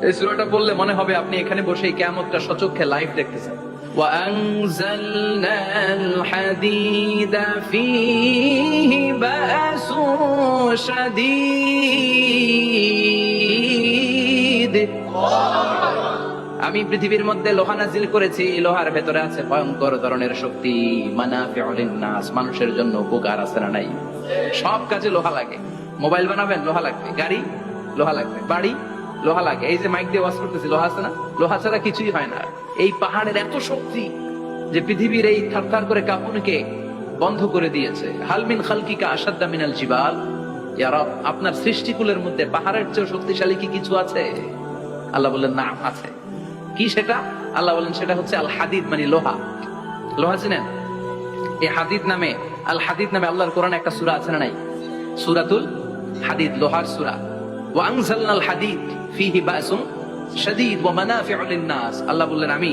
এই সূরাটা পড়লে মনে হবে আপনি এখানে বসেই কিয়ামতটা সচক্ষে লাইভ দেখতেছেন। وأنزلنا الحديد فيه بأس شديد আমি পৃথিবীর মধ্যে লোহা নাজিল করেছি, লোহার ভেতরে আছে ভয়ঙ্কর ধরনের শক্তি। মানাফিউল লিন্নাস, মানুষের জন্য উপকার আছে না নাই? সব কাজে লোহা লাগে। মোবাইল বানাবেন লোহা লাগবে, গাড়ি লোহা লাগবে, বাড়ি লোহা লাগে। এই যে মাইক দিয়ে ওয়াজ করতেছি লোহা আছে না? লোহা ছাড়া কিছুই হয় না। এই পাহাড়ের এত শক্তি যে পৃথিবীর এই থারথার করে কাঁপুনিকে বন্ধ করে দিয়েছে। হালমিন খালকিকা আসাদ্দা মিনাল জিবাল, ইয়া রব, আপনার সৃষ্টিকুলের মধ্যে পাহাড়ের চেয়ে শক্তিশালী কি কিছু আছে? আল্লাহ বললেন না, আছে। কি সেটা? আল্লাহ বলেন সেটা হচ্ছে আল হাদিদ, মানে লোহা। লোহা চিনেন? এই হাদিদ নামে, আল হাদিদ নামে আল্লাহর কোরআনে একটা সূরা আছে না নাই? সূরাতুল হাদিদ, লোহার সূরা। ওয়া আনজালনাল হাদিদ ফীহি বাসুন শাদীদ ওয়া মানাফিউ লিন-নাস। আল্লাহ বললেন আমি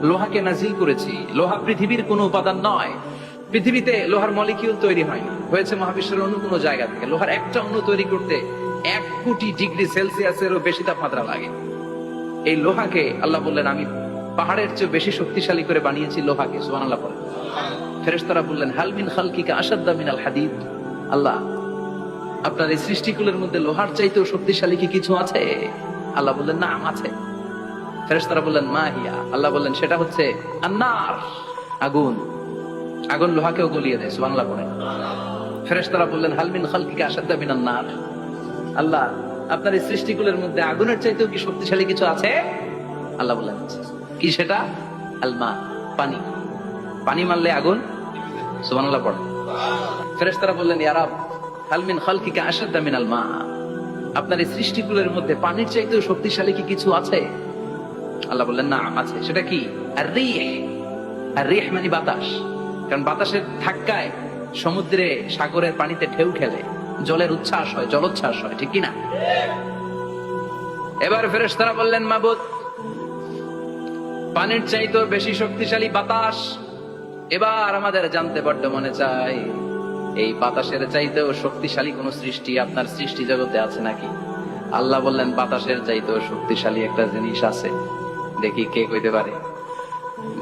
লোহাকে নাজিল করেছি। লোহা পৃথিবীর কোনো উপাদান নয়। পৃথিবীতে লোহার মলিকিউল তৈরি হয়নি, হয়েছে মহাবিশ্বের অন্য কোনো জায়গা থেকে। লোহার একটা অণু তৈরি করতে 1 কোটি ডিগ্রি সেলসিয়াসেরও বেশি তাপমাত্রা লাগে। এই লোহাকে আল্লাহ বললেন আমি পাহাড়ের চেয়ে বেশি শক্তিশালী করে বানিয়েছি লোহাকে। সুবহানাল্লাহ বলেন। ফেরেশতারা বললেন হাল মিন খালকিকা আশাদ্দা মিনাল হাদিদ। আল্লাহ, আপনার এই সৃষ্টিকুলের মধ্যে লোহার চাইতেও শক্তিশালী কি কিছু আছে? আল্লাহ বললেন না, আছে। ফেরেশতারা বললেন মা হিয়া। আল্লাহ বললেন সেটা হচ্ছে আন্নার, আগুন। আগুন লোহাকেও গলিয়ে দেয়। সুবহানাল্লাহ বলেন। ফেরেশতারা বললেন হাল মিন খালকিকা আশাদ্দা মিনান নার। আল্লাহ, আপনার এই সৃষ্টিকুলের মধ্যে আগুনের চাইতেও কি শক্তিশালী কিছু আছে? আল্লাহ বললেন কি সেটা? আলমা, পানি। পানি মারলে আগুন। সুবহানাল্লাহ পড়ে। ফেরেশতারা বললেন ইয়া রাব হাল মিন খালকিকা আশাদ্দা মিনাল মা। আপনার এই সৃষ্টিকুলের মধ্যে পানির চাইতেও শক্তিশালী কি কিছু আছে? আল্লাহ বললেন না, আছে। সেটা কি? আর-রিহ। আর-রিহ মানে বাতাস। কারণ বাতাসের ধাক্কায় সমুদ্রে, সাগরের পানিতে ঢেউ খেলে, জলের উচ্ছ্বাস হয়, জলোচ্ছ্বাস হয়, ঠিক কিনা? এবার ফেরেশতারা বললেন মাবুদ, পানির চাইতেও বেশি শক্তিশালী বাতাস। এবার আমাদের জানতে বড্ড মনে চায় এই বাতাসের চাইতেও শক্তিশালী কোন সৃষ্টি আপনার সৃষ্টি জগতে আছে নাকি? আল্লাহ বললেন বাতাসের চাইতেও শক্তিশালী একটা জিনিস আছে। দেখি কে কইতে পারে,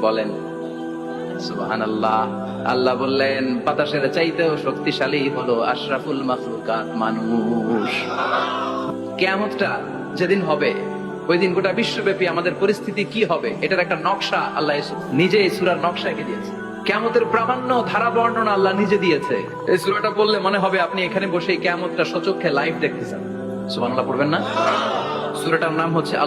বলেন। সুবহানাল্লাহ। আল্লাহ বললেন বাতাসের চাইতেও শক্তিশালী হলো আশরাফুল মাখলুকাত, মানুষ। কিয়ামতটা যেদিন হবে, ওই দিন গোটা বিশ্বব্যাপী আমাদের পরিস্থিতি কি হবে এটার একটা নকশা আল্লাহ নিজে এই সূরার নকশা এঁকে দিয়েছে। কিয়ামতের প্রামাণ্য ধারা বর্ণনা আল্লাহ নিজে দিয়েছে। এই সূরাটা পড়লে মনে হবে আপনি এখানে বসে কিয়ামতটা সচক্ষে লাইভ দেখতেছেন। সুবহানাল্লাহ পড়বেন না? সূরাটার নাম হচ্ছে